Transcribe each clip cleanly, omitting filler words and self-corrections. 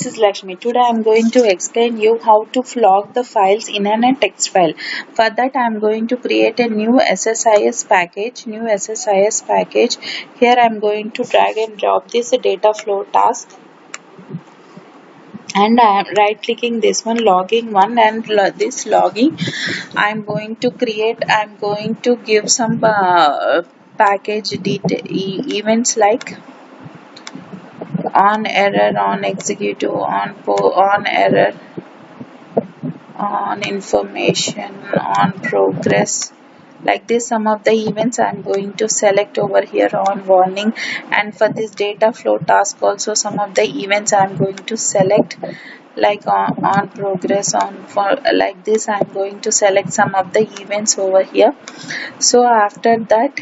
this is Lakshmi. Today I am going to explain you how to log the files in a text file. For that I am going to create a new SSIS package. Here I am going to drag and drop this data flow task, and I am right clicking this one, logging one, and this logging I am going to create. I am going to give some package events like on error, on executive, on error, on information, on progress. Like this, some of the events I am going to select over here on warning, and for this data flow task also some of the events I am going to select, like on progress, on for like this I am going to select some of the events over here. So after that,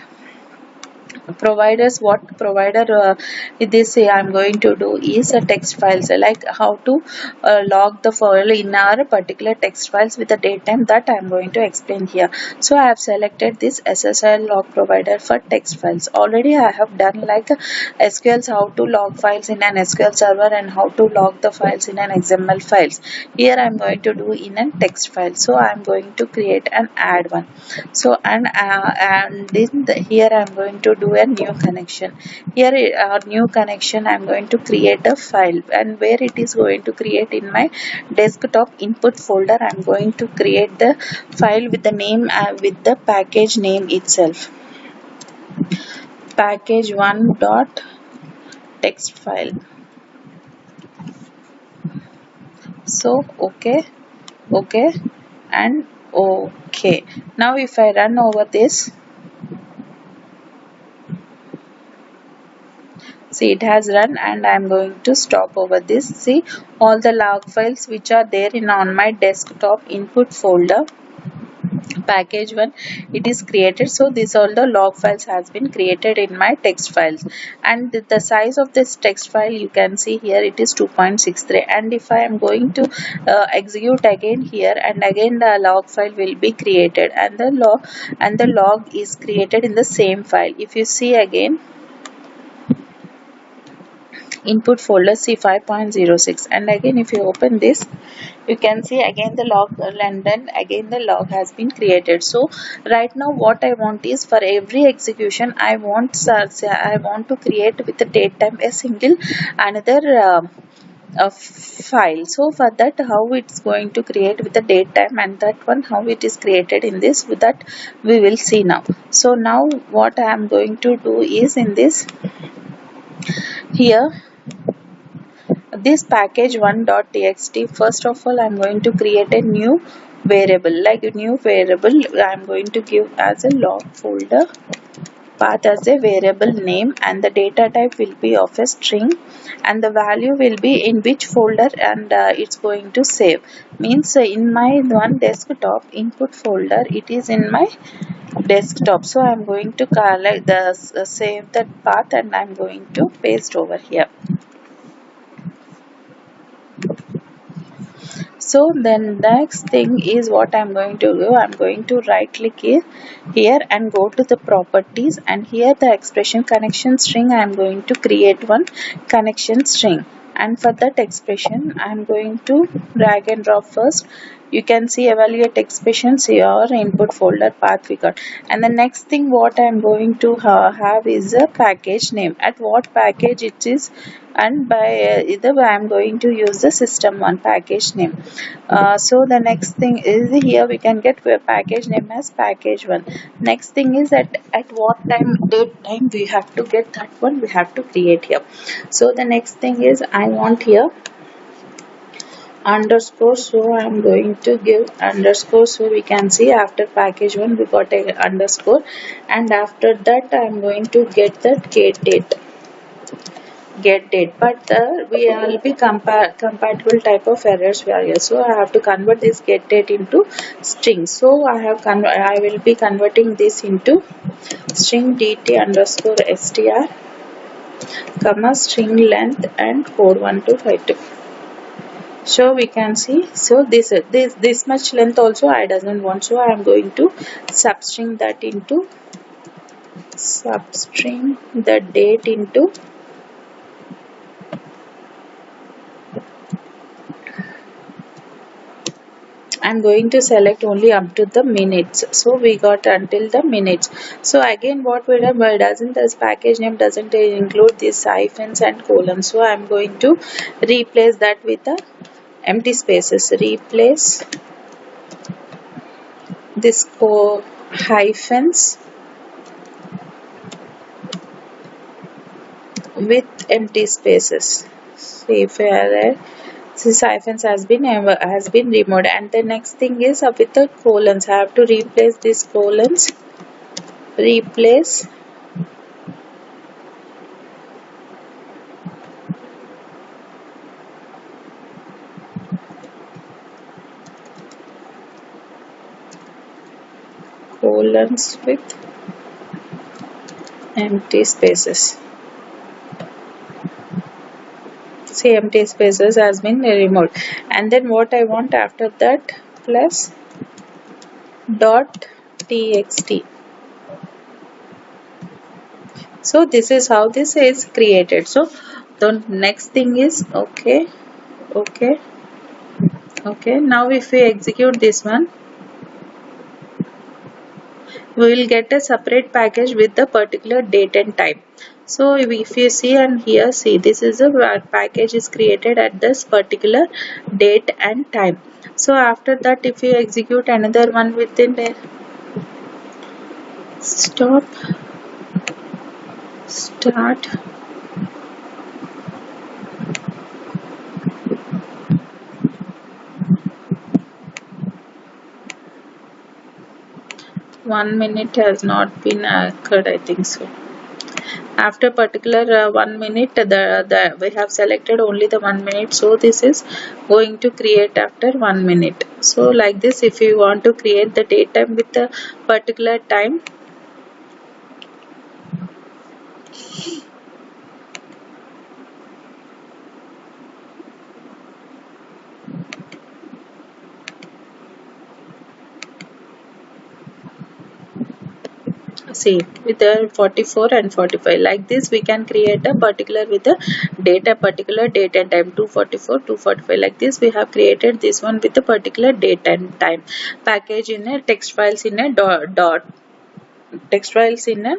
providers, what provider this I'm going to do is a text files, like how to log the file in our particular text files with the date time, that I'm going to explain here. So I have selected this SSIS log provider for text files. Already I have done like SQLs, how to log files in an SQL server and how to log the files in an XML files. Here I'm going to do in a text file. So I'm going to create an add one. So and here I'm going to do a new connection. Here new connection I'm going to create a file, and where it is going to create in my desktop input folder. I'm going to create the file with the name with the package name itself, package1 dot text file. So okay, and okay. Now if I run over this, see it has run, and I am going to stop over this. See all the log files which are there in on my desktop input folder, package one, it is created. So this all the log files has been created in my text files, and the size of this text file you can see here, it is 2.63. and if I am going to execute again here, and again the log file will be created, and the log is created in the same file. If you see again input folder, see 5.06, and again if you open this, you can see again the log, and then again the log has been created. So right now what I want is, for every execution I want to create with the date time a single another a file. So for that, how it's going to create with the date time, and that one how it is created in this, with that we will see now. So now what I am going to do is, in this here, this package1.txt, first of all I'm going to create a new variable, like a new variable I'm going to give as a log folder path as a variable name, and the data type will be of a string, and the value will be in which folder, and it's going to save, means in my one desktop input folder, it is in my desktop. So I'm going to collect the save that path, and I'm going to paste over here. So then next thing is, what I'm going to do, I'm going to right click here and go to the properties, and here the expression connection string, I'm going to create one connection string, and for that expression I'm going to drag and drop first. You can see evaluate expressions, your input folder path we got. And the next thing what I'm going to have is a package name, at what package it is, and by either I'm going to use the system one package name. So the next thing is, here we can get a package name as package one. Next thing is at what time, date time we have to get, that one we have to create here. So the next thing is, I want here underscore, so I am going to give underscore. So we can see after package one we got a underscore, and after that I am going to get the get date, but we will be compatible type of errors we are here. So I have to convert this get date into string. So I will be converting this into string dt underscore str comma string length and code 1252. So we can see, so this much length also I doesn't want, so I am going to substring that into substring the date into I'm going to select only up to the minutes. So we got until the minutes. So again what we done, why doesn't this package name doesn't include these hyphens and colons. So I'm going to replace that with the empty spaces. Replace this hyphens with empty spaces. See if this hyphens has been removed, and the next thing is with the colons. I have to replace these colons. Replace colons with empty spaces. See, empty spaces has been removed, and then what I want after that, plus dot txt. So this is how this is created. So the next thing is okay. Now if we execute this one, we will get a separate package with the particular date and time. So if you see, and here see, this is a package is created at this particular date and time. So after that, if you execute another one within the start 1 minute has not been occurred, I think so. After particular 1 minute, the we have selected only the 1 minute, so this is going to create after 1 minute. So like this, if you want to create the date time with the particular time, see with the 44 and 45, like this we can create a particular with the data, particular date and time. 244 245, like this we have created this one with the particular date and time package in a text files, in a dot text files, in a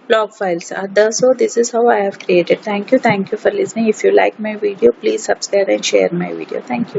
log files. So this is how I have created. Thank you for listening. If you like my video, please subscribe and share my video. Thank you.